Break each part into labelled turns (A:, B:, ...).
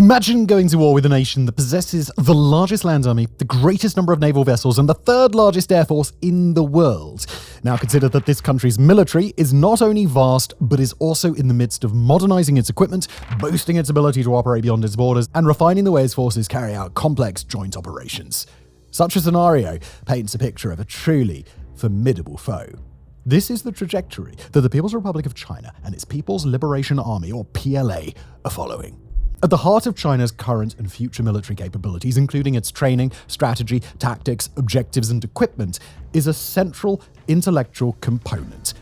A: Imagine going to war with a nation that possesses the largest land army, the greatest number of naval vessels, and the third largest air force in the world. Now consider that this country's military is not only vast, but is also in the midst of modernizing its equipment, boasting its ability to operate beyond its borders, and refining the way its forces carry out complex joint operations. Such a scenario paints a picture of a truly formidable foe. This is the trajectory that the People's Republic of China and its People's Liberation Army, or PLA, are following. At the heart of China's current and future military capabilities, including its training, strategy, tactics, objectives, and equipment, is a central intellectual component: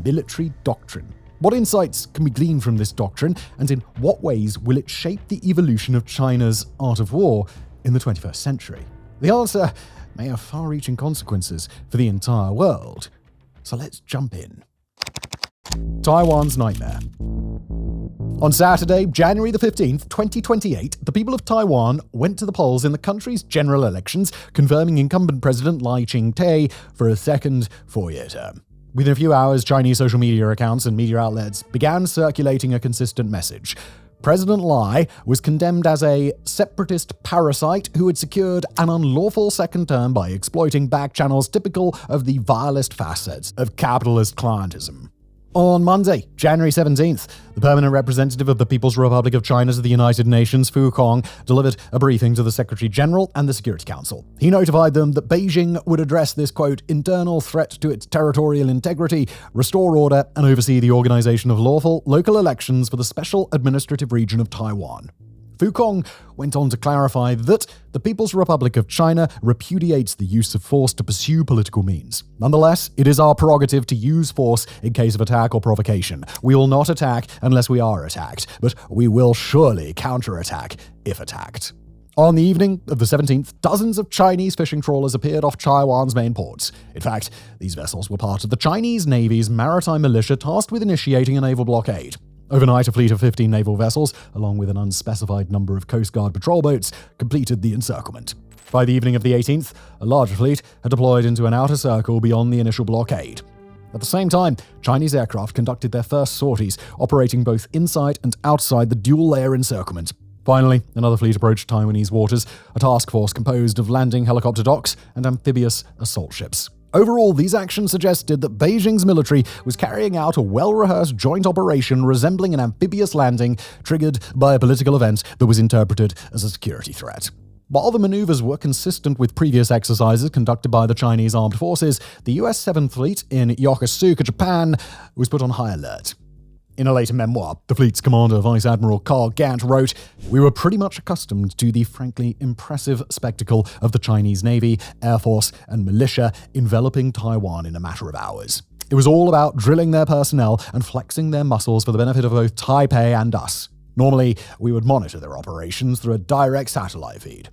A: military doctrine. What insights can we glean from this doctrine, and in what ways will it shape the evolution of China's art of war in the 21st century? The answer may have far-reaching consequences for the entire world. So let's jump in. Taiwan's nightmare. On Saturday, January the 15th, 2028, the people of Taiwan went to the polls in the country's general elections, confirming incumbent President Lai Ching-te for a second four-year term. Within a few hours, Chinese social media accounts and media outlets began circulating a consistent message. President Lai was condemned as a separatist parasite who had secured an unlawful second term by exploiting back channels typical of the vilest facets of capitalist clientism. On Monday, January 17th, the permanent representative of the People's Republic of China to the United Nations, Fu Kong, delivered a briefing to the Secretary General and the Security Council. He notified them that Beijing would address this, quote, internal threat to its territorial integrity, restore order, and oversee the organization of lawful local elections for the Special Administrative Region of Taiwan. Fu Kong went on to clarify that the People's Republic of China repudiates the use of force to pursue political means. Nonetheless, it is our prerogative to use force in case of attack or provocation. We will not attack unless we are attacked, but we will surely counterattack if attacked. On the evening of the 17th, dozens of Chinese fishing trawlers appeared off Taiwan's main ports. In fact, these vessels were part of the Chinese Navy's maritime militia tasked with initiating a naval blockade. Overnight, a fleet of 15 naval vessels, along with an unspecified number of Coast Guard patrol boats, completed the encirclement. By the evening of the 18th, a larger fleet had deployed into an outer circle beyond the initial blockade. At the same time, Chinese aircraft conducted their first sorties, operating both inside and outside the dual-layer encirclement. Finally, another fleet approached Taiwanese waters, a task force composed of landing helicopter docks and amphibious assault ships. Overall, these actions suggested that Beijing's military was carrying out a well-rehearsed joint operation resembling an amphibious landing triggered by a political event that was interpreted as a security threat. While the maneuvers were consistent with previous exercises conducted by the Chinese armed forces, the US 7th Fleet in Yokosuka, Japan, was put on high alert. In a later memoir, the fleet's commander, Vice Admiral Carl Gant, wrote, "We were pretty much accustomed to the frankly impressive spectacle of the Chinese Navy, Air Force, and militia enveloping Taiwan in a matter of hours. It was all about drilling their personnel and flexing their muscles for the benefit of both Taipei and us. Normally, we would monitor their operations through a direct satellite feed.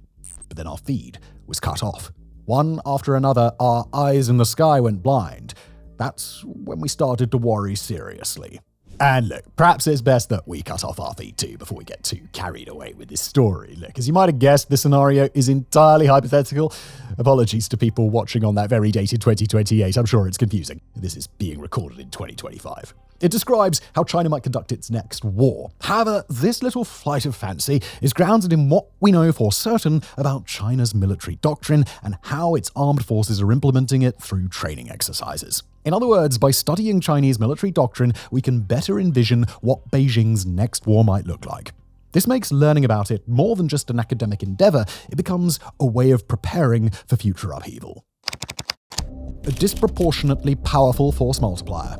A: But then our feed was cut off. One after another, our eyes in the sky went blind. That's when we started to worry seriously." And look, perhaps it's best that we cut off our feed too before we get too carried away with this story. Look, as you might have guessed, this scenario is entirely hypothetical. Apologies to people watching on that very dated 2028. I'm sure it's confusing. This is being recorded in 2025. It describes how China might conduct its next war. However, this little flight of fancy is grounded in what we know for certain about China's military doctrine and how its armed forces are implementing it through training exercises. In other words, by studying Chinese military doctrine, we can better envision what Beijing's next war might look like. This makes learning about it more than just an academic endeavor. It becomes a way of preparing for future upheaval. A disproportionately powerful force multiplier.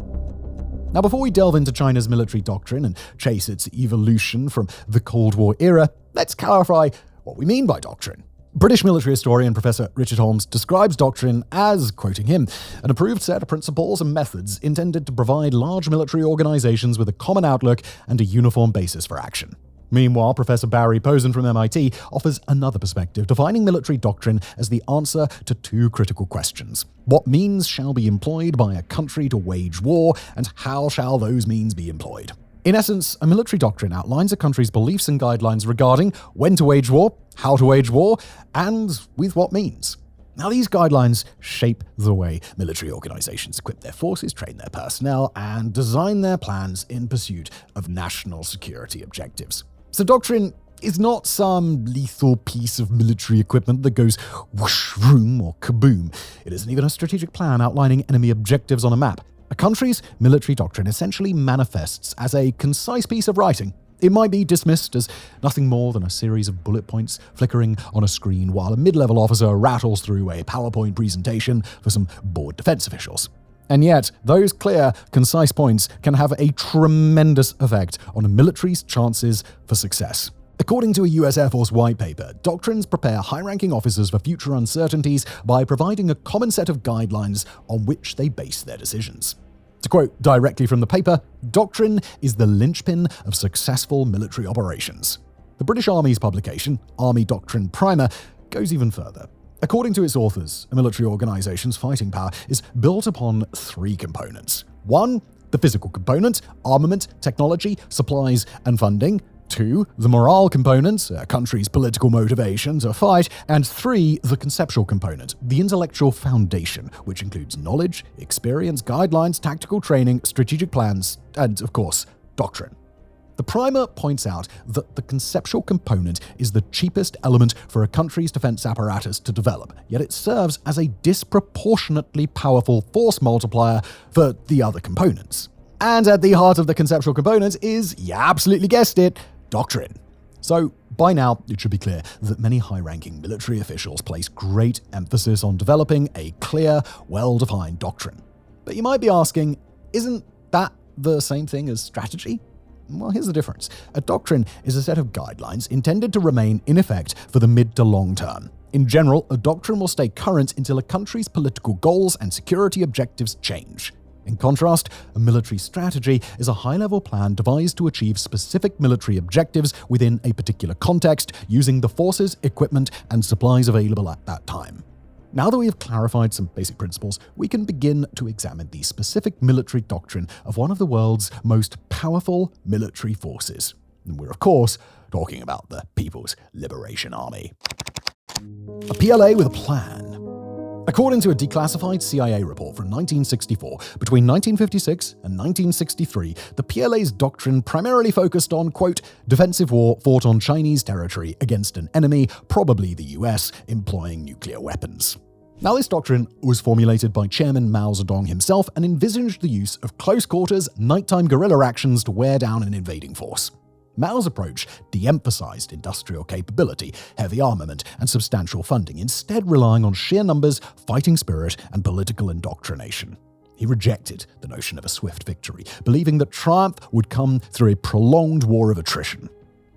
A: Now, before we delve into China's military doctrine and chase its evolution from the Cold War era, let's clarify what we mean by doctrine. British military historian Professor Richard Holmes describes doctrine as, quoting him, an approved set of principles and methods intended to provide large military organizations with a common outlook and a uniform basis for action. Meanwhile, Professor Barry Posen from MIT offers another perspective, defining military doctrine as the answer to two critical questions. What means shall be employed by a country to wage war, and how shall those means be employed? In essence, a military doctrine outlines a country's beliefs and guidelines regarding when to wage war, how to wage war, and with what means. Now, these guidelines shape the way military organizations equip their forces, train their personnel, and design their plans in pursuit of national security objectives. So doctrine is not some lethal piece of military equipment that goes whoosh, vroom, or kaboom. It isn't even a strategic plan outlining enemy objectives on a map. A country's military doctrine essentially manifests as a concise piece of writing. It might be dismissed as nothing more than a series of bullet points flickering on a screen while a mid-level officer rattles through a PowerPoint presentation for some bored defense officials. And yet, those clear, concise points can have a tremendous effect on a military's chances for success. According to a US Air Force white paper, doctrines prepare high-ranking officers for future uncertainties by providing a common set of guidelines on which they base their decisions. To quote directly from the paper, doctrine is the linchpin of successful military operations. The British Army's publication, Army Doctrine Primer, goes even further. According to its authors, a military organization's fighting power is built upon three components. 1. The physical component, armament, technology, supplies, and funding. 2. The morale component, a country's political motivation to fight. And 3. The conceptual component, the intellectual foundation, which includes knowledge, experience, guidelines, tactical training, strategic plans, and, of course, doctrine. The primer points out that the conceptual component is the cheapest element for a country's defense apparatus to develop, yet it serves as a disproportionately powerful force multiplier for the other components. And at the heart of the conceptual component is, you absolutely guessed it, doctrine. So, by now, it should be clear that many high-ranking military officials place great emphasis on developing a clear, well-defined doctrine. But you might be asking, isn't that the same thing as strategy? Well, here's the difference. A doctrine is a set of guidelines intended to remain in effect for the mid to long term. In general, a doctrine will stay current until a country's political goals and security objectives change. In contrast, a military strategy is a high-level plan devised to achieve specific military objectives within a particular context, using the forces, equipment, and supplies available at that time. Now that we have clarified some basic principles, we can begin to examine the specific military doctrine of one of the world's most powerful military forces. And we're, of course, talking about the People's Liberation Army. A PLA with a plan. According to a declassified CIA report from 1964, between 1956 and 1963, the PLA's doctrine primarily focused on, quote, defensive war fought on Chinese territory against an enemy, probably the US, employing nuclear weapons. Now, this doctrine was formulated by Chairman Mao Zedong himself and envisaged the use of close-quarters, nighttime guerrilla actions to wear down an invading force. Mao's approach de-emphasized industrial capability, heavy armament, and substantial funding, instead relying on sheer numbers, fighting spirit, and political indoctrination. He rejected the notion of a swift victory, believing that triumph would come through a prolonged war of attrition.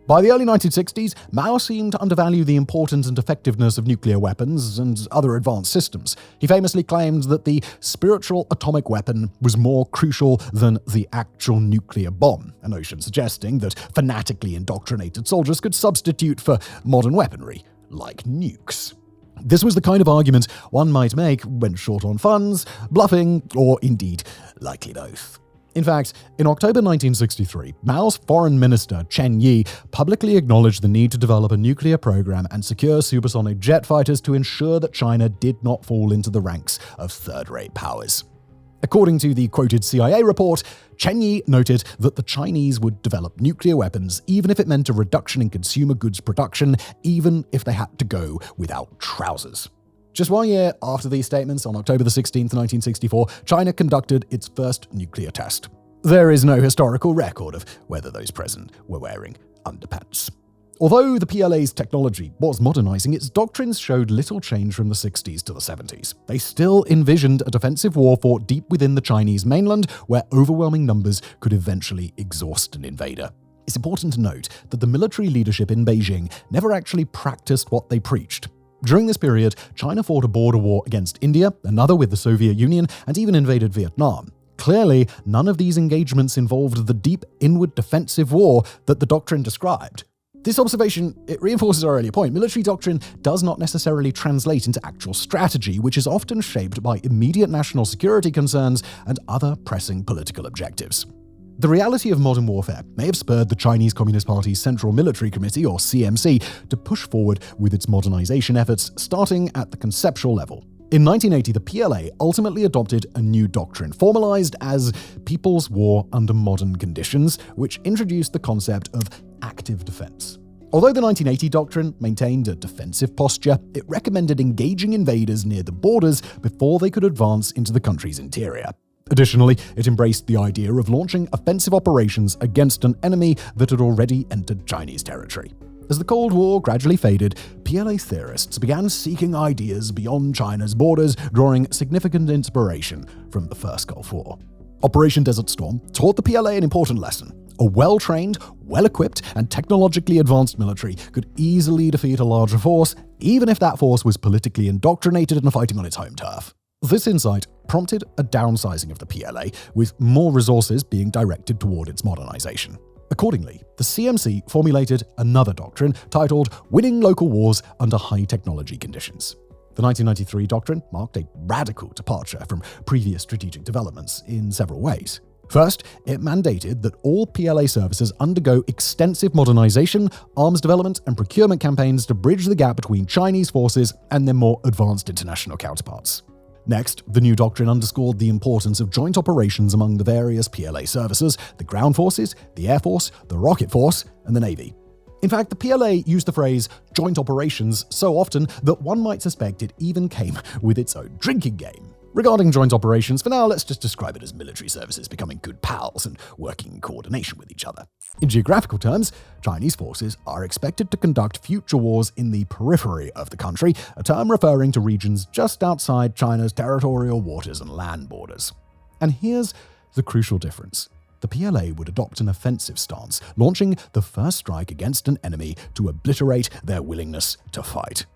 A: By the early 1960s, Mao seemed to undervalue the importance and effectiveness of nuclear weapons and other advanced systems. He famously claimed that the spiritual atomic weapon was more crucial than the actual nuclear bomb, a notion suggesting that fanatically indoctrinated soldiers could substitute for modern weaponry, like nukes. This was the kind of argument one might make when short on funds, bluffing, or indeed likely both. In fact, in October 1963, Mao's foreign minister, Chen Yi, publicly acknowledged the need to develop a nuclear program and secure supersonic jet fighters to ensure that China did not fall into the ranks of third-rate powers. According to the quoted CIA report, Chen Yi noted that the Chinese would develop nuclear weapons even if it meant a reduction in consumer goods production, even if they had to go without trousers. Just 1 year after these statements, on October 16, 1964, China conducted its first nuclear test. There is no historical record of whether those present were wearing underpants. Although the PLA's technology was modernizing, its doctrines showed little change from the 60s to the 70s. They still envisioned a defensive war fought deep within the Chinese mainland, where overwhelming numbers could eventually exhaust an invader. It's important to note that the military leadership in Beijing never actually practiced what they preached. During this period, China fought a border war against India, another with the Soviet Union, and even invaded Vietnam. Clearly, none of these engagements involved the deep inward defensive war that the doctrine described. This observation, it reinforces our earlier point. Military doctrine does not necessarily translate into actual strategy, which is often shaped by immediate national security concerns and other pressing political objectives. The reality of modern warfare may have spurred the Chinese Communist Party's Central Military Committee, or CMC, to push forward with its modernization efforts, starting at the conceptual level. In 1980, the PLA ultimately adopted a new doctrine, formalized as People's War Under Modern Conditions, which introduced the concept of active defense. Although the 1980 doctrine maintained a defensive posture, it recommended engaging invaders near the borders before they could advance into the country's interior. Additionally, it embraced the idea of launching offensive operations against an enemy that had already entered Chinese territory. As the Cold War gradually faded, PLA theorists began seeking ideas beyond China's borders, drawing significant inspiration from the First Gulf War. Operation Desert Storm taught the PLA an important lesson. A well-trained, well-equipped, and technologically advanced military could easily defeat a larger force, even if that force was politically indoctrinated and fighting on its home turf. This insight prompted a downsizing of the PLA, with more resources being directed toward its modernization. Accordingly, the CMC formulated another doctrine titled Winning Local Wars Under High Technology Conditions. The 1993 doctrine marked a radical departure from previous strategic developments in several ways. First, it mandated that all PLA services undergo extensive modernization, arms development, and procurement campaigns to bridge the gap between Chinese forces and their more advanced international counterparts. Next, the new doctrine underscored the importance of joint operations among the various PLA services: the ground forces, the air force, the rocket force, and the navy. In fact, the PLA used the phrase joint operations so often that one might suspect it even came with its own drinking game. Regarding joint operations, for now, let's just describe it as military services becoming good pals and working in coordination with each other. In geographical terms, Chinese forces are expected to conduct future wars in the periphery of the country, a term referring to regions just outside China's territorial waters and land borders. And here's the crucial difference. The PLA would adopt an offensive stance, launching the first strike against an enemy to obliterate their willingness to fight.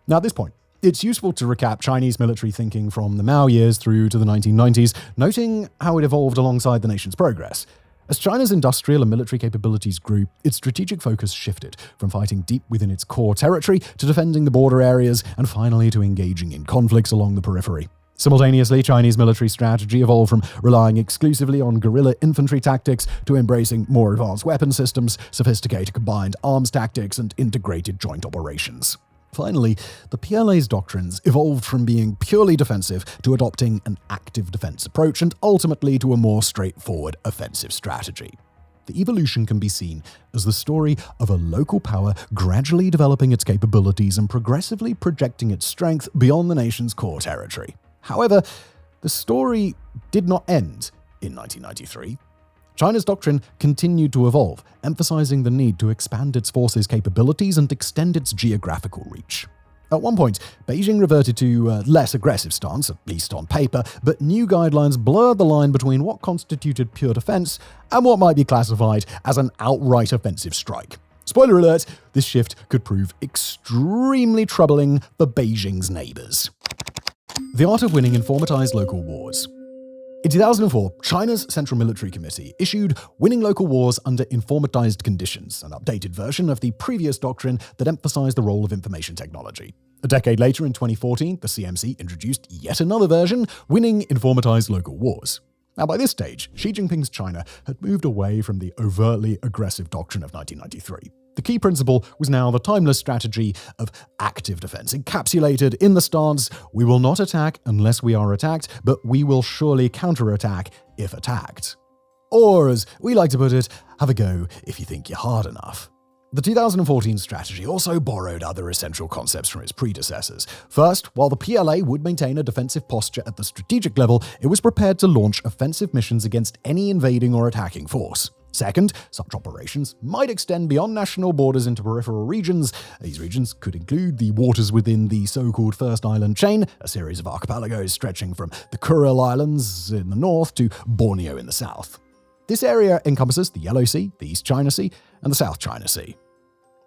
A: Now, at this point, it's useful to recap Chinese military thinking from the Mao years through to the 1990s, noting how it evolved alongside the nation's progress. As China's industrial and military capabilities grew, its strategic focus shifted from fighting deep within its core territory to defending the border areas and finally to engaging in conflicts along the periphery. Simultaneously, Chinese military strategy evolved from relying exclusively on guerrilla infantry tactics to embracing more advanced weapon systems, sophisticated combined arms tactics, and integrated joint operations. Finally, the PLA's doctrines evolved from being purely defensive to adopting an active defense approach and ultimately to a more straightforward offensive strategy. The evolution can be seen as the story of a local power gradually developing its capabilities and progressively projecting its strength beyond the nation's core territory. However, the story did not end in 1993. China's doctrine continued to evolve, emphasizing the need to expand its forces' capabilities and extend its geographical reach. At one point, Beijing reverted to a less aggressive stance, at least on paper, but new guidelines blurred the line between what constituted pure defense and what might be classified as an outright offensive strike. Spoiler alert, this shift could prove extremely troubling for Beijing's neighbors. The art of winning informatized local wars. In 2004, China's Central Military Committee issued Winning Local Wars Under Informatized Conditions, an updated version of the previous doctrine that emphasized the role of information technology. A decade later, in 2014, the CMC introduced yet another version, Winning Informatized Local Wars. Now, by this stage, Xi Jinping's China had moved away from the overtly aggressive doctrine of 1993. The key principle was now the timeless strategy of active defense, encapsulated in the stance, we will not attack unless we are attacked, but we will surely counterattack if attacked. Or, as we like to put it, have a go if you think you're hard enough. The 2014 strategy also borrowed other essential concepts from its predecessors. First, while the PLA would maintain a defensive posture at the strategic level, it was prepared to launch offensive missions against any invading or attacking force. Second, such operations might extend beyond national borders into peripheral regions. These regions could include the waters within the so-called First Island Chain, a series of archipelagos stretching from the Kuril Islands in the north to Borneo in the south. This area encompasses the Yellow Sea, the East China Sea, and the South China Sea.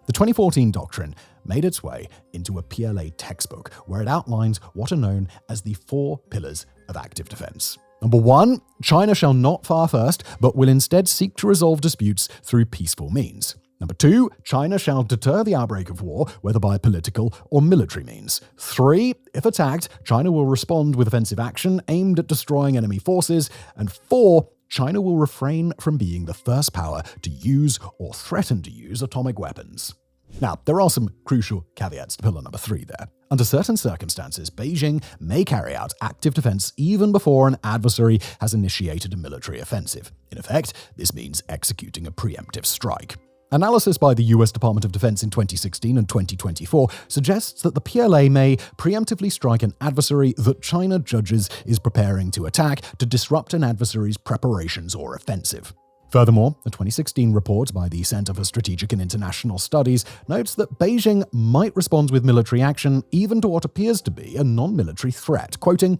A: The 2014 doctrine made its way into a PLA textbook where it outlines what are known as the 4 pillars of active defense. Number 1, China shall not fire first, but will instead seek to resolve disputes through peaceful means. Number 2, China shall deter the outbreak of war, whether by political or military means. 3, if attacked, China will respond with offensive action aimed at destroying enemy forces. And 4, China will refrain from being the first power to use or threaten to use atomic weapons. Now, there are some crucial caveats to pillar number 3 there. Under certain circumstances, Beijing may carry out active defense even before an adversary has initiated a military offensive. In effect, this means executing a preemptive strike. Analysis by the US Department of Defense in 2016 and 2024 suggests that the PLA may preemptively strike an adversary that China judges is preparing to attack to disrupt an adversary's preparations or offensive. Furthermore, a 2016 report by the Center for Strategic and International Studies notes that Beijing might respond with military action even to what appears to be a non-military threat, quoting,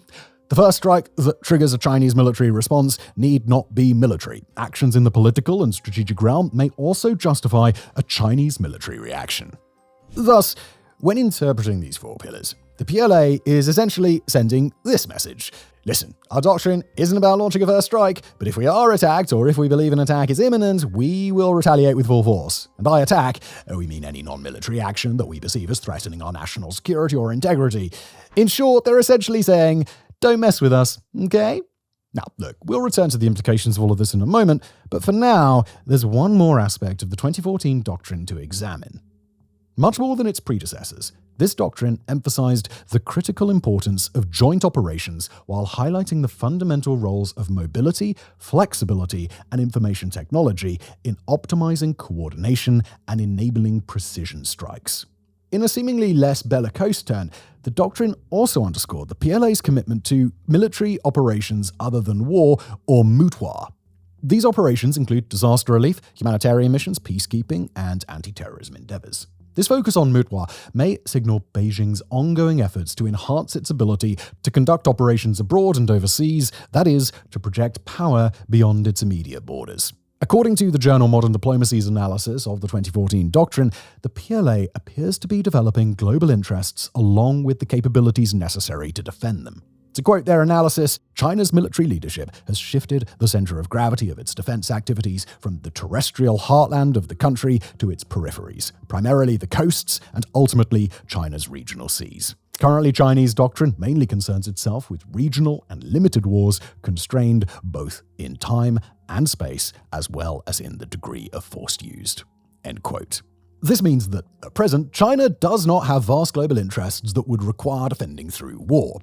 A: "The first strike that triggers a Chinese military response need not be military. Actions in the political and strategic realm may also justify a Chinese military reaction." Thus, when interpreting these four pillars, the PLA is essentially sending this message. Listen, our doctrine isn't about launching a first strike, but if we are attacked or if we believe an attack is imminent, we will retaliate with full force. And by attack, we mean any non-military action that we perceive as threatening our national security or integrity. In short, they're essentially saying, don't mess with us, okay? Now, look, we'll return to the implications of all of this in a moment, but for now, there's one more aspect of the 2014 doctrine to examine. Much more than its predecessors, this doctrine emphasized the critical importance of joint operations while highlighting the fundamental roles of mobility, flexibility, and information technology in optimizing coordination and enabling precision strikes. In a seemingly less bellicose turn, the doctrine also underscored the PLA's commitment to military operations other than war, or Multiplier. These operations include disaster relief, humanitarian missions, peacekeeping, and anti-terrorism endeavors. This focus on Multiplier may signal Beijing's ongoing efforts to enhance its ability to conduct operations abroad and overseas, that is, to project power beyond its immediate borders. According to the journal Modern Diplomacy's analysis of the 2014 doctrine, the PLA appears to be developing global interests along with the capabilities necessary to defend them. To quote their analysis, China's military leadership has shifted the center of gravity of its defense activities from the terrestrial heartland of the country to its peripheries, primarily the coasts and ultimately China's regional seas. Currently, Chinese doctrine mainly concerns itself with regional and limited wars constrained both in time and space, as well as in the degree of force used. End quote. This means that, at present, China does not have vast global interests that would require defending through war.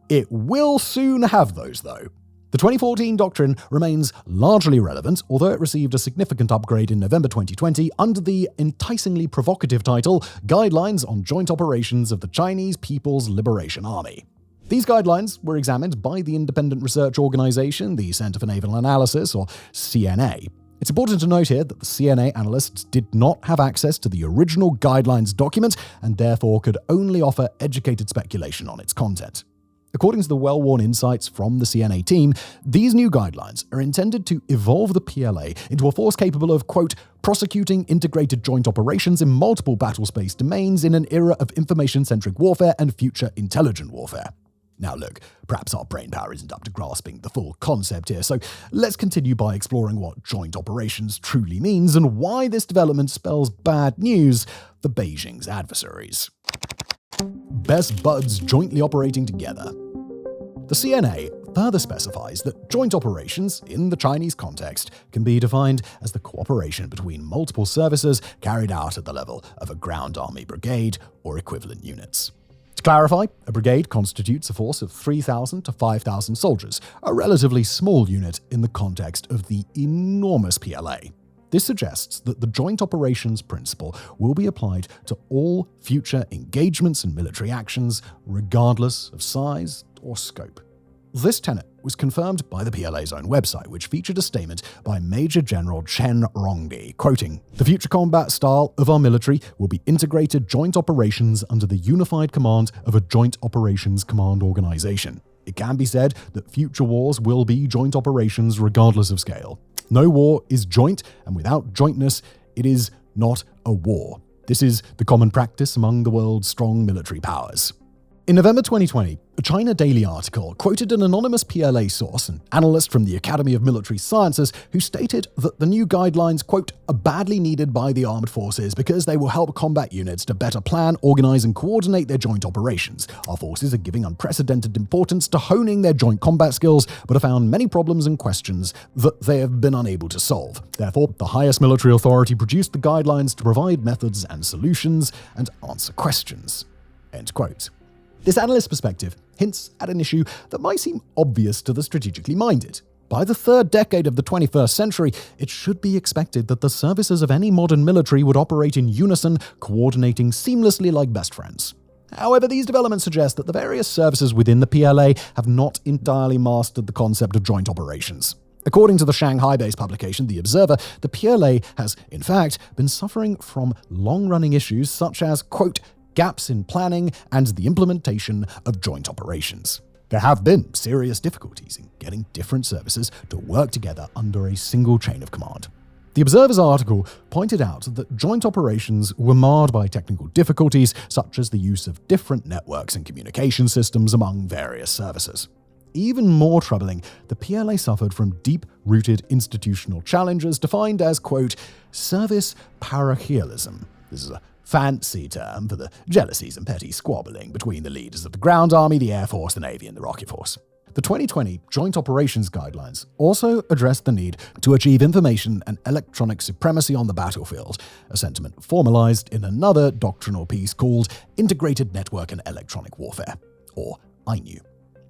A: It will soon have those, though. The 2014 doctrine remains largely relevant, although it received a significant upgrade in November 2020 under the enticingly provocative title Guidelines on Joint Operations of the Chinese People's Liberation Army. These guidelines were examined by the independent research organization, the Center for Naval Analysis, or CNA. It's important to note here that the CNA analysts did not have access to the original guidelines document and therefore could only offer educated speculation on its content. According to the well-worn insights from the CNA team, these new guidelines are intended to evolve the PLA into a force capable of, quote, prosecuting integrated joint operations in multiple battle-space domains in an era of information-centric warfare and future intelligent warfare. Now look, perhaps our brainpower isn't up to grasping the full concept here, so let's continue by exploring what joint operations truly means and why this development spells bad news for Beijing's adversaries. Best buds jointly operating together. The CNA further specifies that joint operations, in the Chinese context, can be defined as the cooperation between multiple services carried out at the level of a ground army brigade or equivalent units. To clarify, a brigade constitutes a force of 3,000 to 5,000 soldiers, a relatively small unit in the context of the enormous PLA. This suggests that the joint operations principle will be applied to all future engagements and military actions, regardless of size or scope. This tenet was confirmed by the PLA's own website, which featured a statement by Major General Chen Rongbi, quoting, "The future combat style of our military will be integrated joint operations under the unified command of a joint operations command organization. It can be said that future wars will be joint operations regardless of scale. No war is joint, and without jointness, it is not a war. This is the common practice among the world's strong military powers." In November 2020, a China Daily article quoted an anonymous PLA source, an analyst from the Academy of Military Sciences, who stated that the new guidelines, quote, are badly needed by the armed forces because they will help combat units to better plan, organize, and coordinate their joint operations. Our forces are giving unprecedented importance to honing their joint combat skills, but have found many problems and questions that they have been unable to solve. Therefore, the highest military authority produced the guidelines to provide methods and solutions and answer questions. End quote. This analyst's perspective hints at an issue that might seem obvious to the strategically minded. By the third decade of the 21st century, it should be expected that the services of any modern military would operate in unison, coordinating seamlessly like best friends. However, these developments suggest that the various services within the PLA have not entirely mastered the concept of joint operations. According to the Shanghai-based publication The Observer, the PLA has, in fact, been suffering from long-running issues such as, quote, gaps in planning and the implementation of joint operations. There have been serious difficulties in getting different services to work together under a single chain of command. The Observer's article pointed out that joint operations were marred by technical difficulties such as the use of different networks and communication systems among various services. Even more troubling, the PLA suffered from deep-rooted institutional challenges defined as, quote, service parochialism. This is a fancy term for the jealousies and petty squabbling between the leaders of the ground army, the air force, the navy, and the rocket force. The 2020 Joint Operations Guidelines also addressed the need to achieve information and electronic supremacy on the battlefield, a sentiment formalized in another doctrinal piece called Integrated Network and Electronic Warfare, or INEW.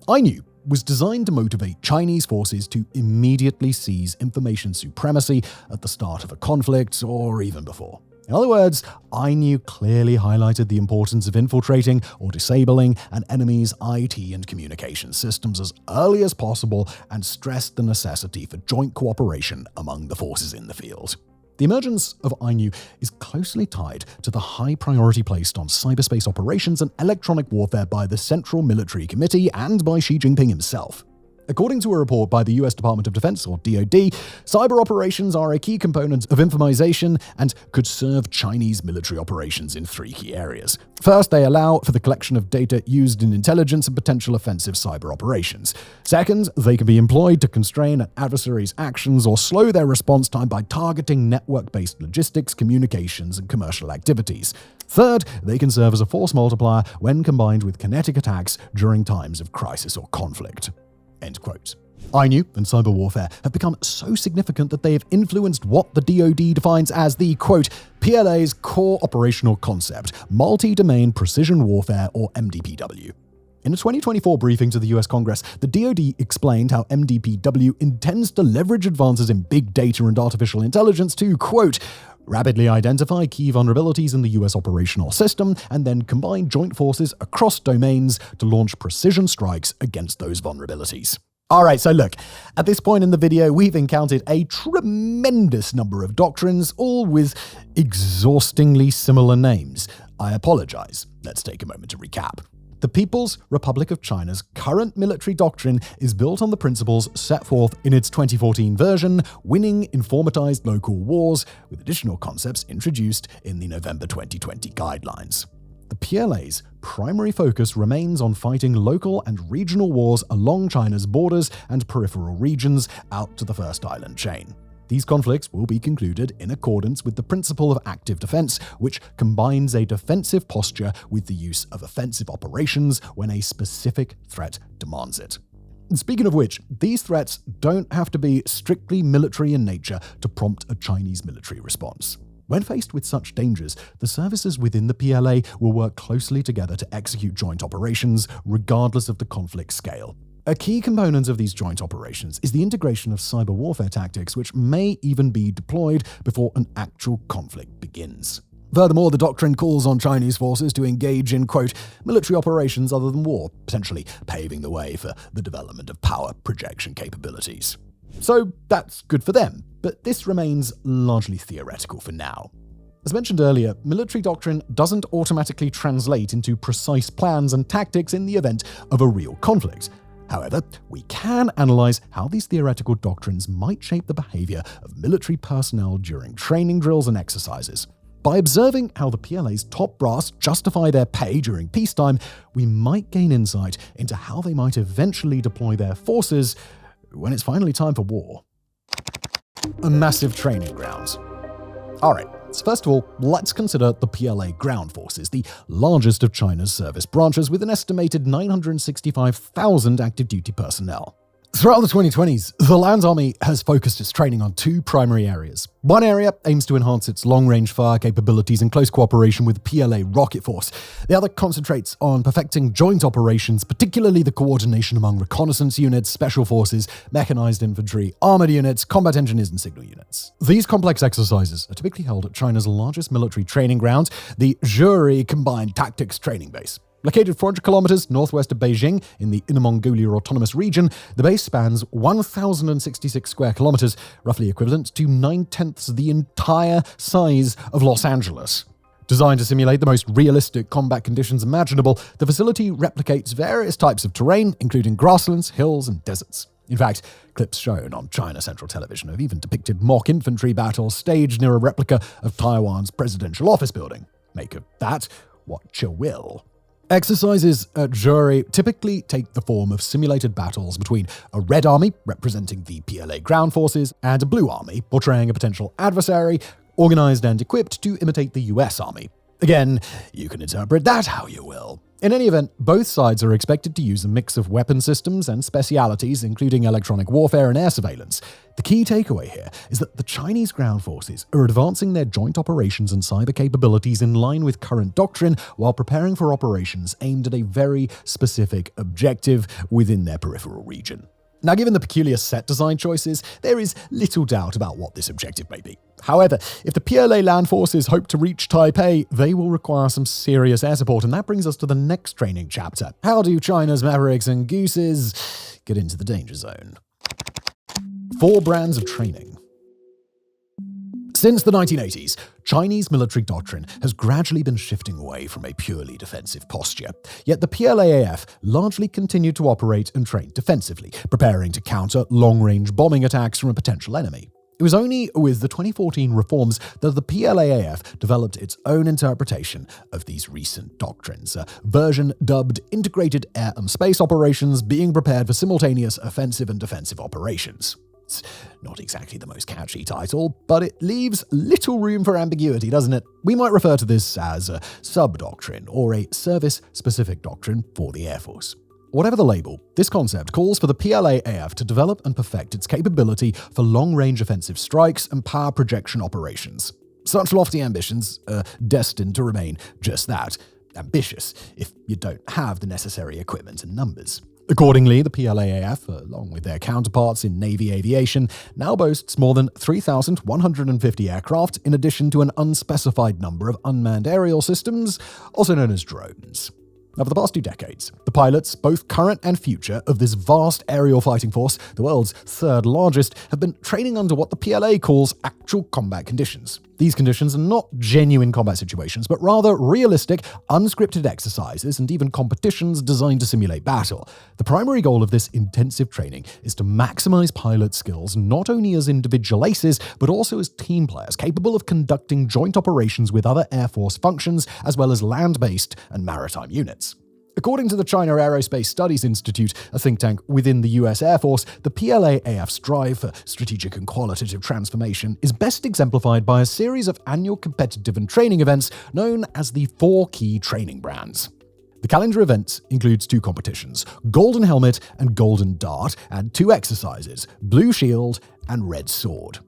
A: INEW was designed to motivate Chinese forces to immediately seize information supremacy at the start of a conflict or even before. In other words, INEW clearly highlighted the importance of infiltrating or disabling an enemy's IT and communication systems as early as possible and stressed the necessity for joint cooperation among the forces in the field. The emergence of INEW is closely tied to the high priority placed on cyberspace operations and electronic warfare by the Central Military Committee and by Xi Jinping himself. According to a report by the US Department of Defense, or DoD, cyber operations are a key component of informatization and could serve Chinese military operations in three key areas. First, they allow for the collection of data used in intelligence and potential offensive cyber operations. Second, they can be employed to constrain an adversary's actions or slow their response time by targeting network-based logistics, communications, and commercial activities. Third, they can serve as a force multiplier when combined with kinetic attacks during times of crisis or conflict. End quote. INEW and cyber warfare have become so significant that they have influenced what the DoD defines as the, quote, PLA's core operational concept, multi-domain precision warfare, or MDPW. In a 2024 briefing to the US Congress, the DoD explained how MDPW intends to leverage advances in big data and artificial intelligence to, quote, rapidly identify key vulnerabilities in the US operational system, and then combine joint forces across domains to launch precision strikes against those vulnerabilities. Alright, so look, at this point in the video, we've encountered a tremendous number of doctrines, all with exhaustingly similar names. I apologize. Let's take a moment to recap. The People's Republic of China's current military doctrine is built on the principles set forth in its 2014 version, Winning Informatized Local Wars, with additional concepts introduced in the November 2020 guidelines. The PLA's primary focus remains on fighting local and regional wars along China's borders and peripheral regions out to the First Island chain. These conflicts will be concluded in accordance with the principle of active defense, which combines a defensive posture with the use of offensive operations when a specific threat demands it. And speaking of which, these threats don't have to be strictly military in nature to prompt a Chinese military response. When faced with such dangers, the services within the PLA will work closely together to execute joint operations, regardless of the conflict scale. A key component of these joint operations is the integration of cyber warfare tactics, which may even be deployed before an actual conflict begins. Furthermore, the doctrine calls on Chinese forces to engage in, quote, military operations other than war, potentially paving the way for the development of power projection capabilities. So that's good for them, but this remains largely theoretical for now. As mentioned earlier, military doctrine doesn't automatically translate into precise plans and tactics in the event of a real conflict. However, we can analyze how these theoretical doctrines might shape the behavior of military personnel during training drills and exercises. By observing how the PLA's top brass justify their pay during peacetime, we might gain insight into how they might eventually deploy their forces when it's finally time for war. A massive training grounds. Alright, so first of all, let's consider the PLA ground forces, the largest of China's service branches with an estimated 965,000 active duty personnel. Throughout the 2020s, the Land Army has focused its training on two primary areas. One area aims to enhance its long-range fire capabilities in close cooperation with the PLA Rocket Force. The other concentrates on perfecting joint operations, particularly the coordination among reconnaissance units, special forces, mechanized infantry, armored units, combat engineers, and signal units. These complex exercises are typically held at China's largest military training ground, the Zhuri Combined Tactics Training Base. Located 400 kilometers northwest of Beijing in the Inner Mongolia Autonomous Region, the base spans 1,066 square kilometers, roughly equivalent to 9/10 the entire size of Los Angeles. Designed to simulate the most realistic combat conditions imaginable, the facility replicates various types of terrain, including grasslands, hills, and deserts. In fact, clips shown on China Central Television have even depicted mock infantry battles staged near a replica of Taiwan's presidential office building. Make of that what you will. Exercises at Zhuri typically take the form of simulated battles between a red army, representing the PLA ground forces, and a blue army, portraying a potential adversary, organized and equipped to imitate the US Army. Again, you can interpret that how you will. In any event, both sides are expected to use a mix of weapon systems and specialities, including electronic warfare and air surveillance. The key takeaway here is that the Chinese ground forces are advancing their joint operations and cyber capabilities in line with current doctrine while preparing for operations aimed at a very specific objective within their peripheral region. Now, given the peculiar set design choices, there is little doubt about what this objective may be. However, if the PLA land forces hope to reach Taipei, they will require some serious air support, and that brings us to the next training chapter. How do China's Mavericks and Gooses get into the danger zone? 4 brands of training. Since the 1980s, Chinese military doctrine has gradually been shifting away from a purely defensive posture. Yet the PLAAF largely continued to operate and train defensively, preparing to counter long-range bombing attacks from a potential enemy. It was only with the 2014 reforms that the PLAAF developed its own interpretation of these recent doctrines, a version dubbed Integrated Air and Space Operations, being prepared for simultaneous offensive and defensive operations. It's not exactly the most catchy title, but it leaves little room for ambiguity, doesn't it? We might refer to this as a sub-doctrine or a service-specific doctrine for the Air Force. Whatever the label, this concept calls for the PLAAF to develop and perfect its capability for long-range offensive strikes and power projection operations. Such lofty ambitions are destined to remain just that, ambitious, if you don't have the necessary equipment and numbers. Accordingly, the PLAAF, along with their counterparts in Navy aviation, now boasts more than 3,150 aircraft, in addition to an unspecified number of unmanned aerial systems, also known as drones. Now, for the past 2 decades, the pilots, both current and future, of this vast aerial fighting force, the world's 3rd largest, have been training under what the PLA calls actual combat conditions. These conditions are not genuine combat situations, but rather realistic, unscripted exercises and even competitions designed to simulate battle. The primary goal of this intensive training is to maximize pilot skills not only as individual aces, but also as team players capable of conducting joint operations with other Air Force functions, as well as land-based and maritime units. According to the China Aerospace Studies Institute, a think tank within the US Air Force, the PLAAF's drive for strategic and qualitative transformation is best exemplified by a series of annual competitive and training events known as the 4 key training brands. The calendar events includes 2 competitions, Golden Helmet and Golden Dart, and 2 exercises, Blue Shield and Red Sword.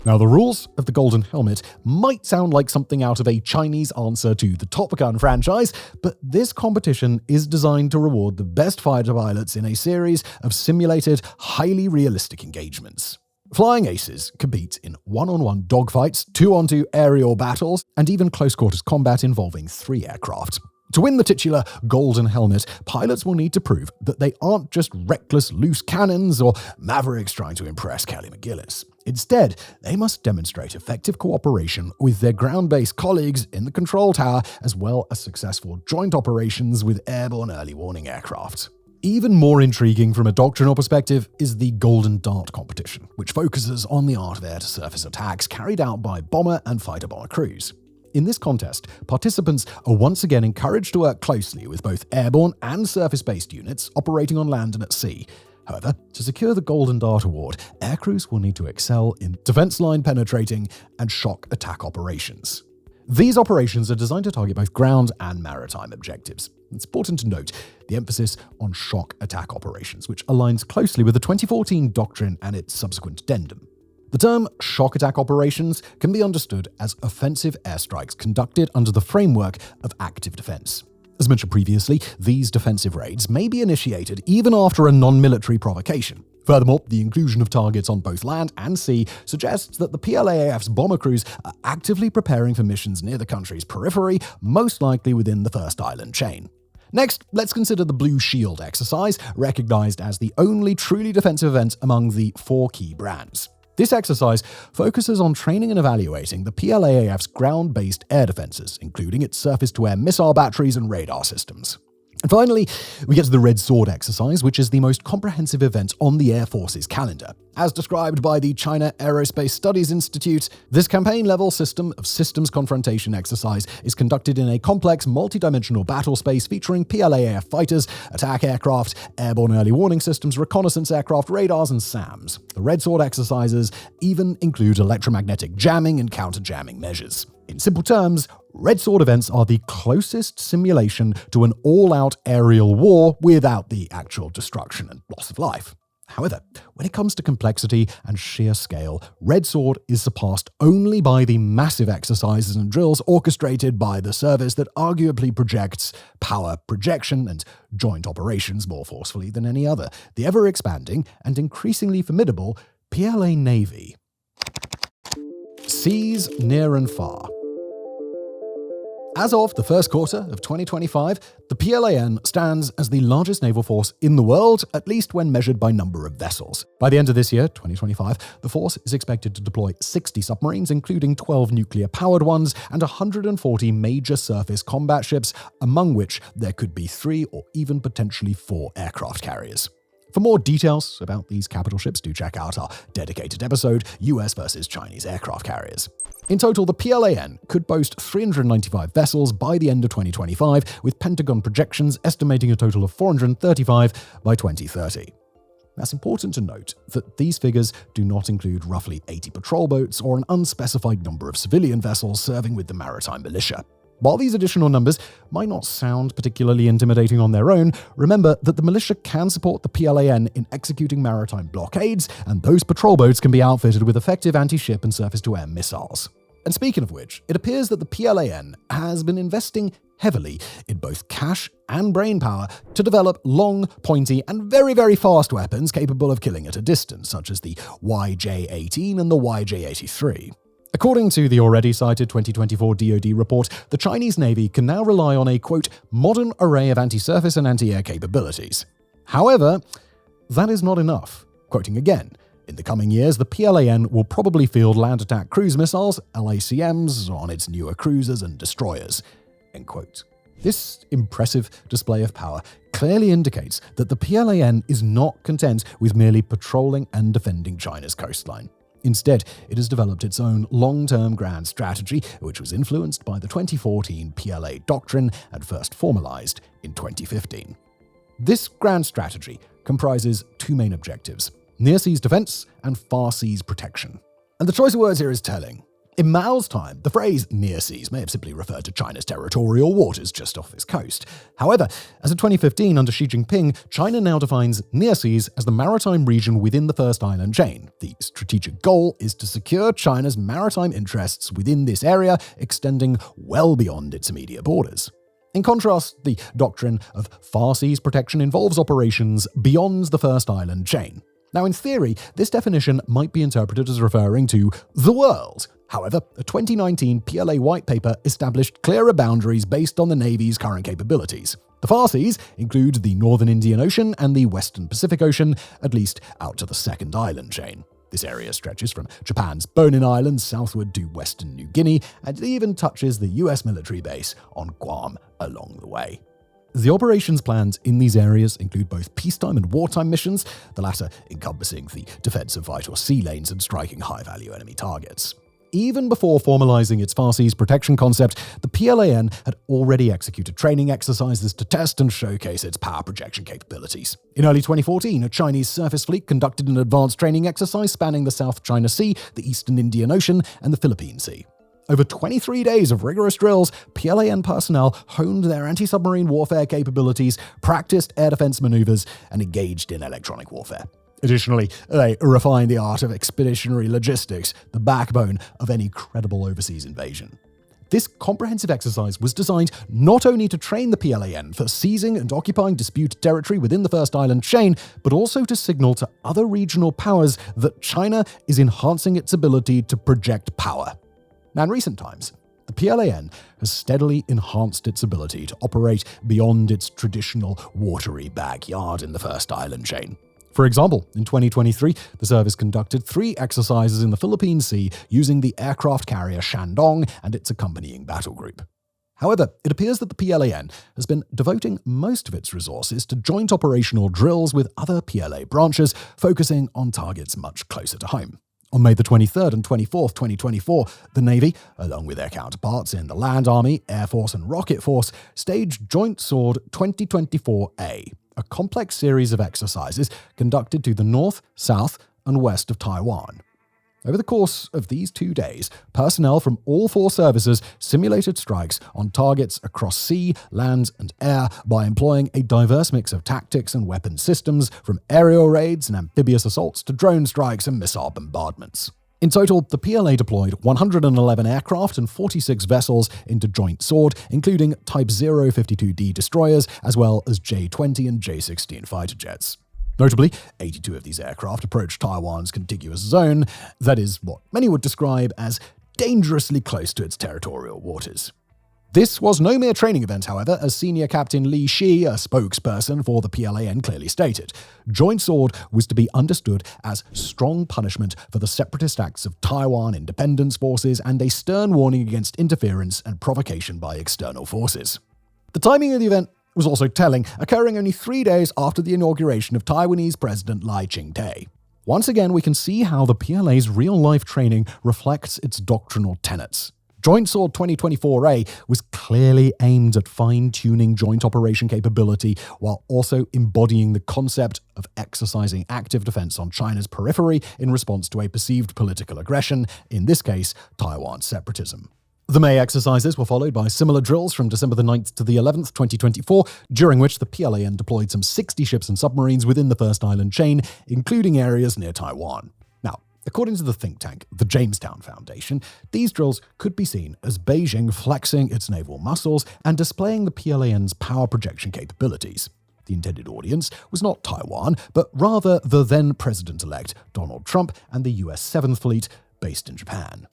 A: Now, the rules of the Golden Helmet might sound like something out of a Chinese answer to the Top Gun franchise, but this competition is designed to reward the best fighter pilots in a series of simulated, highly realistic engagements. Flying aces compete in 1-on-1 dogfights, 2-on-2 aerial battles, and even close-quarters combat involving 3 aircraft. To win the titular Golden Helmet, pilots will need to prove that they aren't just reckless loose cannons or mavericks trying to impress Kelly McGillis. Instead, they must demonstrate effective cooperation with their ground-based colleagues in the control tower, as well as successful joint operations with airborne early warning aircraft. Even more intriguing from a doctrinal perspective is the Golden Dart competition, which focuses on the art of air-to-surface attacks carried out by bomber and fighter-bomber crews. In this contest, participants are once again encouraged to work closely with both airborne and surface-based units operating on land and at sea. However, to secure the Golden Dart award, aircrews will need to excel in defense line penetrating and shock attack operations. These operations are designed to target both ground and maritime objectives. It's important to note the emphasis on shock attack operations, which aligns closely with the 2014 doctrine and its subsequent addendum. The term shock attack operations can be understood as offensive airstrikes conducted under the framework of active defense. As mentioned previously, these defensive raids may be initiated even after a non-military provocation. Furthermore, the inclusion of targets on both land and sea suggests that the PLAAF's bomber crews are actively preparing for missions near the country's periphery, most likely within the first island chain. Next, let's consider the Blue Shield exercise, recognized as the only truly defensive event among the 4 key brands. This exercise focuses on training and evaluating the PLAAF's ground-based air defenses, including its surface-to-air missile batteries and radar systems. And finally, we get to the Red Sword exercise, which is the most comprehensive event on the Air Force's calendar. As described by the China Aerospace Studies Institute, this campaign-level system of systems confrontation exercise is conducted in a complex, multi-dimensional battle space featuring PLAAF fighters, attack aircraft, airborne early warning systems, reconnaissance aircraft, radars, and SAMs. The Red Sword exercises even include electromagnetic jamming and counter-jamming measures. In simple terms, Red Sword events are the closest simulation to an all-out aerial war without the actual destruction and loss of life. However, when it comes to complexity and sheer scale, Red Sword is surpassed only by the massive exercises and drills orchestrated by the service that arguably projects power projection and joint operations more forcefully than any other, the ever-expanding and increasingly formidable PLA Navy. Seas near and far. As of the first quarter of 2025, the PLAN stands as the largest naval force in the world, at least when measured by number of vessels. By the end of this year, 2025, the force is expected to deploy 60 submarines, including 12 nuclear-powered ones, and 140 major surface combat ships, among which there could be 3 or even potentially 4 aircraft carriers. For more details about these capital ships, do check out our dedicated episode, US versus Chinese aircraft carriers. In total, the PLAN could boast 395 vessels by the end of 2025, with Pentagon projections estimating a total of 435 by 2030. That's important to note that these figures do not include roughly 80 patrol boats or an unspecified number of civilian vessels serving with the maritime militia. While these additional numbers might not sound particularly intimidating on their own, remember that the militia can support the PLAN in executing maritime blockades, and those patrol boats can be outfitted with effective anti-ship and surface-to-air missiles. And speaking of which, it appears that the PLAN has been investing heavily in both cash and brainpower to develop long, pointy, and very, very fast weapons capable of killing at a distance, such as the YJ-18 and the YJ-83. According to the already cited 2024 DoD report, the Chinese Navy can now rely on a, quote, modern array of anti-surface and anti-air capabilities. However, that is not enough. Quoting again, in the coming years, the PLAN will probably field land attack cruise missiles, LACMs, on its newer cruisers and destroyers, end quote. This impressive display of power clearly indicates that the PLAN is not content with merely patrolling and defending China's coastline. Instead, it has developed its own long-term grand strategy, which was influenced by the 2014 PLA doctrine and first formalized in 2015. This grand strategy comprises 2 main objectives: near seas defense and far seas protection. And the choice of words here is telling. In Mao's time, the phrase near seas may have simply referred to China's territorial waters just off its coast. However, as of 2015 under Xi Jinping, China now defines near seas as the maritime region within the first island chain. The strategic goal is to secure China's maritime interests within this area, extending well beyond its immediate borders. In contrast, the doctrine of far seas protection involves operations beyond the first island chain. Now, in theory, this definition might be interpreted as referring to the world. However, a 2019 PLA white paper established clearer boundaries based on the Navy's current capabilities. The far seas include the Northern Indian Ocean and the Western Pacific Ocean, at least out to the second island chain. This area stretches from Japan's Bonin Islands southward to western New Guinea, and it even touches the US military base on Guam along the way. The operations planned in these areas include both peacetime and wartime missions, the latter encompassing the defense of vital sea lanes and striking high-value enemy targets. Even before formalizing its far seas protection concept, the PLAN had already executed training exercises to test and showcase its power projection capabilities. In early 2014, a Chinese surface fleet conducted an advanced training exercise spanning the South China Sea, the Eastern Indian Ocean, and the Philippine Sea. Over 23 days of rigorous drills, PLAN personnel honed their anti-submarine warfare capabilities, practiced air defense maneuvers, and engaged in electronic warfare. Additionally, they refined the art of expeditionary logistics, the backbone of any credible overseas invasion. This comprehensive exercise was designed not only to train the PLAN for seizing and occupying disputed territory within the First Island chain, but also to signal to other regional powers that China is enhancing its ability to project power. Now, in recent times, the PLAN has steadily enhanced its ability to operate beyond its traditional watery backyard in the First Island chain. For example, in 2023, the service conducted 3 exercises in the Philippine Sea using the aircraft carrier Shandong and its accompanying battle group. However, it appears that the PLAN has been devoting most of its resources to joint operational drills with other PLA branches, focusing on targets much closer to home. On May the 23rd and 24th, 2024, the Navy, along with their counterparts in the Land Army, Air Force, and Rocket Force, staged Joint Sword 2024A, a complex series of exercises conducted to the north, south, and west of Taiwan. Over the course of these 2 days, personnel from all 4 services simulated strikes on targets across sea, land, and air by employing a diverse mix of tactics and weapon systems, from aerial raids and amphibious assaults to drone strikes and missile bombardments. In total, the PLA deployed 111 aircraft and 46 vessels into Joint Sword, including Type 052D destroyers, as well as J-20 and J-16 fighter jets. Notably, 82 of these aircraft approached Taiwan's contiguous zone, that is, what many would describe as dangerously close to its territorial waters. This was no mere training event, however, as Senior Captain Li Shi, a spokesperson for the PLAN, clearly stated. Joint Sword was to be understood as strong punishment for the separatist acts of Taiwan independence forces and a stern warning against interference and provocation by external forces. The timing of the event was also telling, occurring only 3 days after the inauguration of Taiwanese President Lai Ching-te. Once again, we can see how the PLA's real-life training reflects its doctrinal tenets. Joint Sword 2024A was clearly aimed at fine-tuning joint operation capability while also embodying the concept of exercising active defense on China's periphery in response to a perceived political aggression, in this case, Taiwan's separatism. The May exercises were followed by similar drills from December the 9th to the 11th, 2024, during which the PLAN deployed some 60 ships and submarines within the First Island chain, including areas near Taiwan. Now, according to the think tank, the Jamestown Foundation, these drills could be seen as Beijing flexing its naval muscles and displaying the PLAN's power projection capabilities. The intended audience was not Taiwan, but rather the then President-elect Donald Trump and the US 7th Fleet, based in Japan.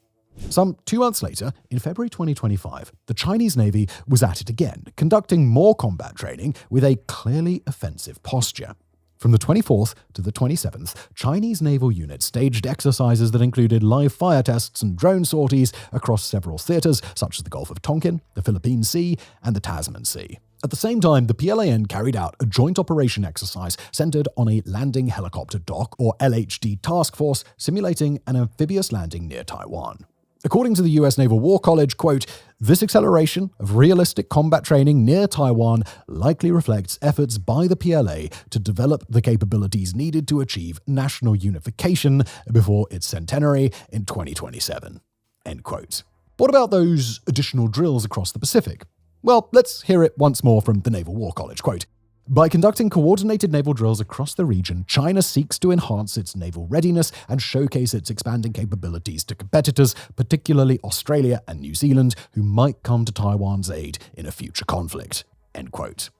A: Some 2 months later, in February 2025, the Chinese Navy was at it again, conducting more combat training with a clearly offensive posture. From the 24th to the 27th, Chinese naval units staged exercises that included live fire tests and drone sorties across several theaters, such as the Gulf of Tonkin, the Philippine Sea, and the Tasman Sea. At the same time, the PLAN carried out a joint operation exercise centered on a landing helicopter dock, or LHD task force, simulating an amphibious landing near Taiwan. According to the US Naval War College, quote, "This acceleration of realistic combat training near Taiwan likely reflects efforts by the PLA to develop the capabilities needed to achieve national unification before its centenary in 2027. End quote. What about those additional drills across the Pacific? Well, let's hear it once more from the Naval War College, quote, "By conducting coordinated naval drills across the region, China seeks to enhance its naval readiness and showcase its expanding capabilities to competitors, particularly Australia and New Zealand, who might come to Taiwan's aid in a future conflict." End quote.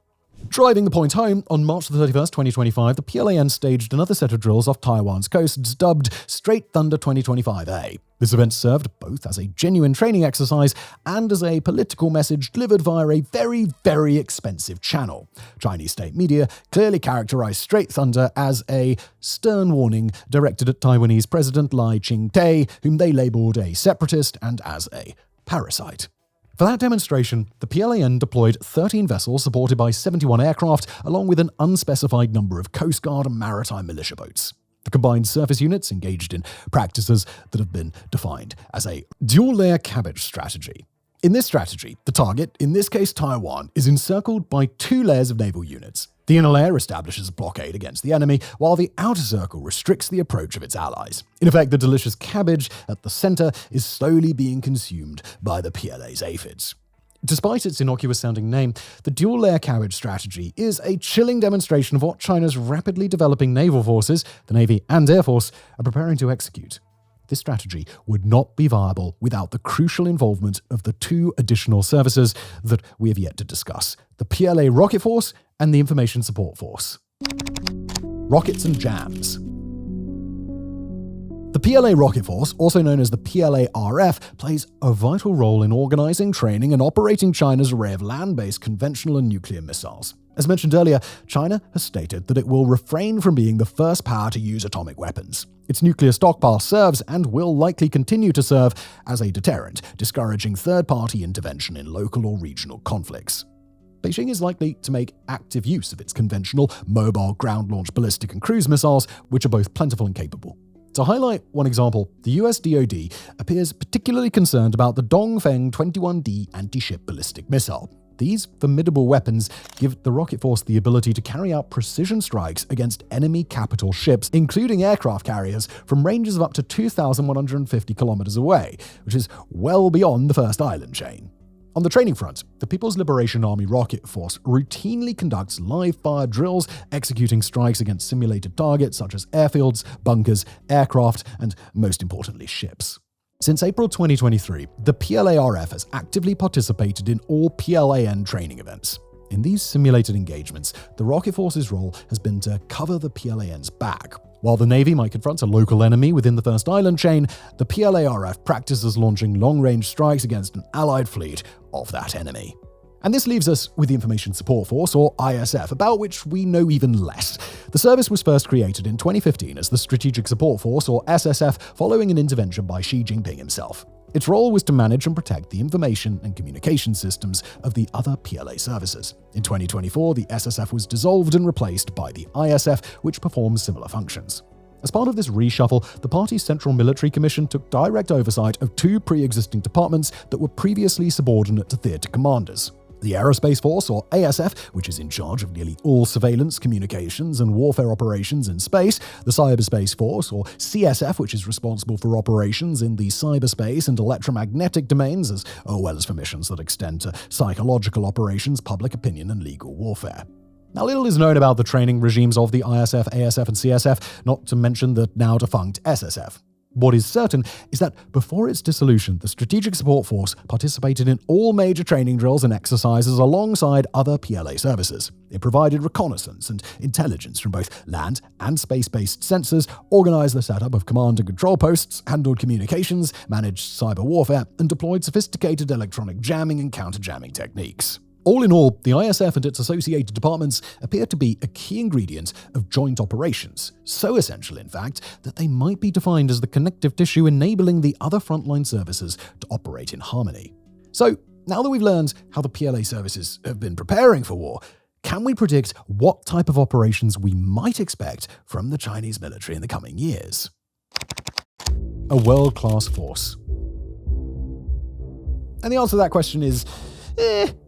A: Driving the point home, on March 31st, 2025, the PLAN staged another set of drills off Taiwan's coast, dubbed Straight Thunder 2025A. This event served both as a genuine training exercise and as a political message delivered via a very, very expensive channel. Chinese state media clearly characterized Straight Thunder as a stern warning directed at Taiwanese President Lai Ching-te, whom they labeled a separatist and as a parasite. For that demonstration, the PLAN deployed 13 vessels supported by 71 aircraft, along with an unspecified number of Coast Guard and maritime militia boats. The combined surface units engaged in practices that have been defined as a dual-layer cabbage strategy. In this strategy, the target, in this case Taiwan, is encircled by 2 layers of naval units. The inner layer establishes a blockade against the enemy, while the outer circle restricts the approach of its allies. In effect, the delicious cabbage at the center is slowly being consumed by the PLA's aphids. Despite its innocuous-sounding name, the dual-layer cabbage strategy is a chilling demonstration of what China's rapidly developing naval forces, the Navy and Air Force, are preparing to execute. This strategy would not be viable without the crucial involvement of the 2 additional services that we have yet to discuss: the PLA Rocket Force and the Information Support Force. Rockets and jams. The PLA Rocket Force, also known as the PLA-RF, plays a vital role in organizing, training, and operating China's array of land-based conventional and nuclear missiles. As mentioned earlier, China has stated that it will refrain from being the first power to use atomic weapons. Its nuclear stockpile serves and will likely continue to serve as a deterrent, discouraging third-party intervention in local or regional conflicts. Beijing is likely to make active use of its conventional, mobile, ground-launched ballistic and cruise missiles, which are both plentiful and capable. To highlight one example, the US DoD appears particularly concerned about the Dongfeng 21D anti-ship ballistic missile. These formidable weapons give the Rocket Force the ability to carry out precision strikes against enemy capital ships, including aircraft carriers, from ranges of up to 2,150 kilometers away, which is well beyond the first island chain. On the training front, the People's Liberation Army Rocket Force routinely conducts live-fire drills, executing strikes against simulated targets such as airfields, bunkers, aircraft, and most importantly, ships. Since April 2023, the PLA-RF has actively participated in all PLAN training events. In these simulated engagements, the Rocket Force's role has been to cover the PLAN's back. While the Navy might confront a local enemy within the first island chain, the PLA-RF practices launching long-range strikes against an allied fleet of that enemy. And this leaves us with the Information Support Force, or ISF, about which we know even less. The service was first created in 2015 as the Strategic Support Force, or SSF, following an intervention by Xi Jinping himself. Its role was to manage and protect the information and communication systems of the other PLA services. In 2024, the SSF was dissolved and replaced by the ISF, which performs similar functions. As part of this reshuffle, the party's Central Military Commission took direct oversight of 2 pre-existing departments that were previously subordinate to theatre commanders. The Aerospace Force, or ASF, which is in charge of nearly all surveillance, communications, and warfare operations in space, the Cyberspace Force, or CSF, which is responsible for operations in the cyberspace and electromagnetic domains, as well as for missions that extend to psychological operations, public opinion, and legal warfare. Now, little is known about the training regimes of the ISF, ASF, and CSF, not to mention the now-defunct SSF. What is certain is that before its dissolution, the Strategic Support Force participated in all major training drills and exercises alongside other PLA services. It provided reconnaissance and intelligence from both land and space-based sensors, organized the setup of command and control posts, handled communications, managed cyber warfare, and deployed sophisticated electronic jamming and counter-jamming techniques. All in all, the ISF and its associated departments appear to be a key ingredient of joint operations, so essential, in fact, that they might be defined as the connective tissue enabling the other frontline services to operate in harmony. So, now that we've learned how the PLA services have been preparing for war, can we predict what type of operations we might expect from the Chinese military in the coming years? A world-class force. And the answer to that question is,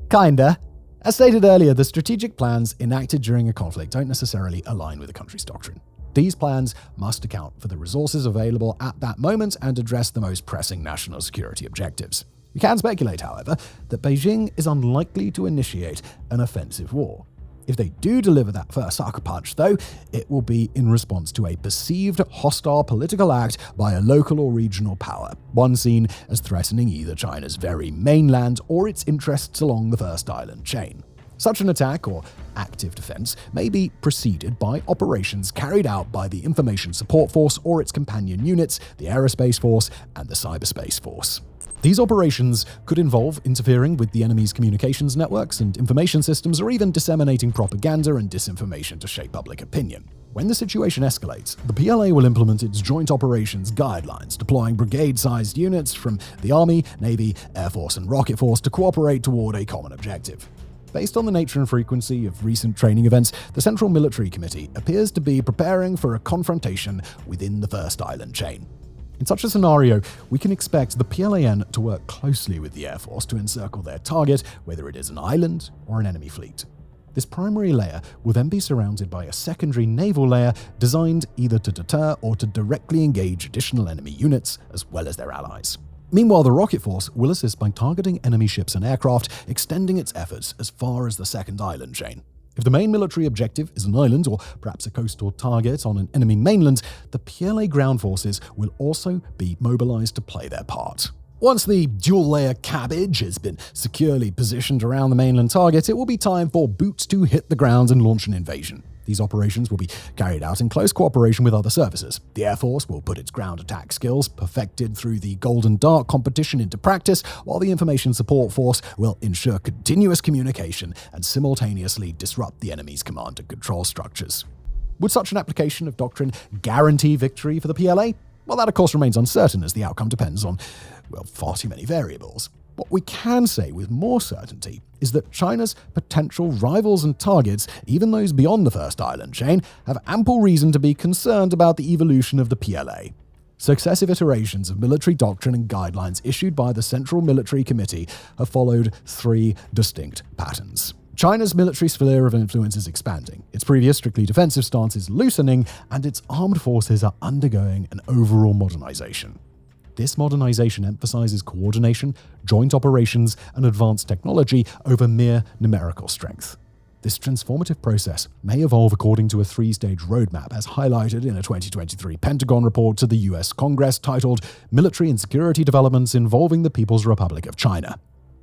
A: kinda. As stated earlier, the strategic plans enacted during a conflict don't necessarily align with the country's doctrine. These plans must account for the resources available at that moment and address the most pressing national security objectives. We can speculate, however, that Beijing is unlikely to initiate an offensive war. If they do deliver that first sucker punch, though, it will be in response to a perceived hostile political act by a local or regional power, one seen as threatening either China's very mainland or its interests along the first island chain. Such an attack, or active defense, may be preceded by operations carried out by the Information Support Force or its companion units, the Aerospace Force and the Cyberspace Force. These operations could involve interfering with the enemy's communications networks and information systems, or even disseminating propaganda and disinformation to shape public opinion. When the situation escalates, the PLA will implement its joint operations guidelines, deploying brigade-sized units from the Army, Navy, Air Force, and Rocket Force to cooperate toward a common objective. Based on the nature and frequency of recent training events, the Central Military Committee appears to be preparing for a confrontation within the first island chain. In such a scenario, we can expect the PLAN to work closely with the Air Force to encircle their target, whether it is an island or an enemy fleet. This primary layer will then be surrounded by a secondary naval layer designed either to deter or to directly engage additional enemy units, as well as their allies. Meanwhile, the rocket force will assist by targeting enemy ships and aircraft, extending its efforts as far as the second island chain. If the main military objective is an island or perhaps a coastal target on an enemy mainland, the PLA ground forces will also be mobilized to play their part. Once the dual-layer cabbage has been securely positioned around the mainland target, it will be time for boots to hit the ground and launch an invasion. These operations will be carried out in close cooperation with other services. The Air Force will put its ground attack skills, perfected through the Golden Dart competition, into practice, while the Information Support Force will ensure continuous communication and simultaneously disrupt the enemy's command and control structures. Would such an application of doctrine guarantee victory for the PLA? Well, that of course remains uncertain, as the outcome depends on, far too many variables. What we can say with more certainty is that China's potential rivals and targets, even those beyond the first island chain, have ample reason to be concerned about the evolution of the PLA. Successive iterations of military doctrine and guidelines issued by the Central Military Committee have followed three distinct patterns. China's military sphere of influence is expanding, its previous strictly defensive stance is loosening, and its armed forces are undergoing an overall modernization. This modernization emphasizes coordination, joint operations, and advanced technology over mere numerical strength. This transformative process may evolve according to a three-stage roadmap, as highlighted in a 2023 Pentagon report to the US Congress titled Military and Security Developments Involving the People's Republic of China.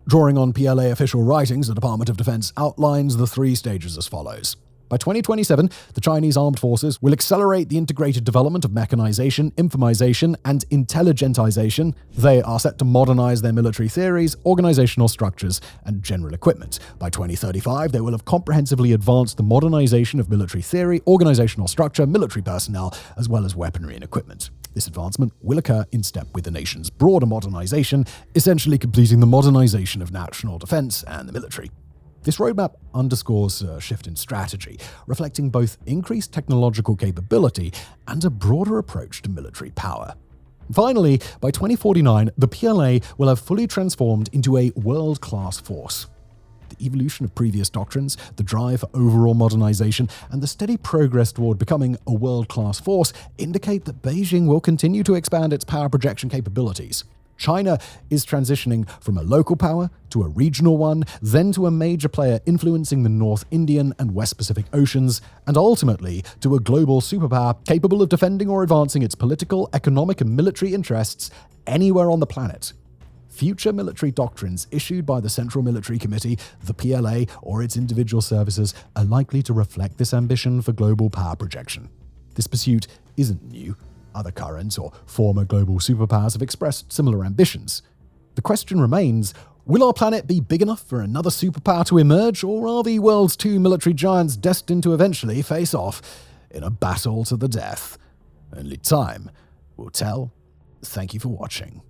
A: Drawing on PLA official writings, the Department of Defense outlines the three stages as follows. By 2027, the Chinese armed forces will accelerate the integrated development of mechanization, informatization, and intelligentization. They are set to modernize their military theories, organizational structures, and general equipment. By 2035, they will have comprehensively advanced the modernization of military theory, organizational structure, military personnel, as well as weaponry and equipment. This advancement will occur in step with the nation's broader modernization, essentially completing the modernization of national defense and the military. This roadmap underscores a shift in strategy, reflecting both increased technological capability and a broader approach to military power. Finally, by 2049, the PLA will have fully transformed into a world-class force. The evolution of previous doctrines, the drive for overall modernization, and the steady progress toward becoming a world-class force indicate that Beijing will continue to expand its power projection capabilities. China is transitioning from a local power to a regional one, then to a major player influencing the North Indian and West Pacific Oceans, and ultimately to a global superpower capable of defending or advancing its political, economic, and military interests anywhere on the planet. Future military doctrines issued by the Central Military Committee, the PLA, or its individual services are likely to reflect this ambition for global power projection. This pursuit isn't new. Other current or former global superpowers have expressed similar ambitions. The question remains, will our planet be big enough for another superpower to emerge, or are the world's two military giants destined to eventually face off in a battle to the death? Only time will tell. Thank you for watching.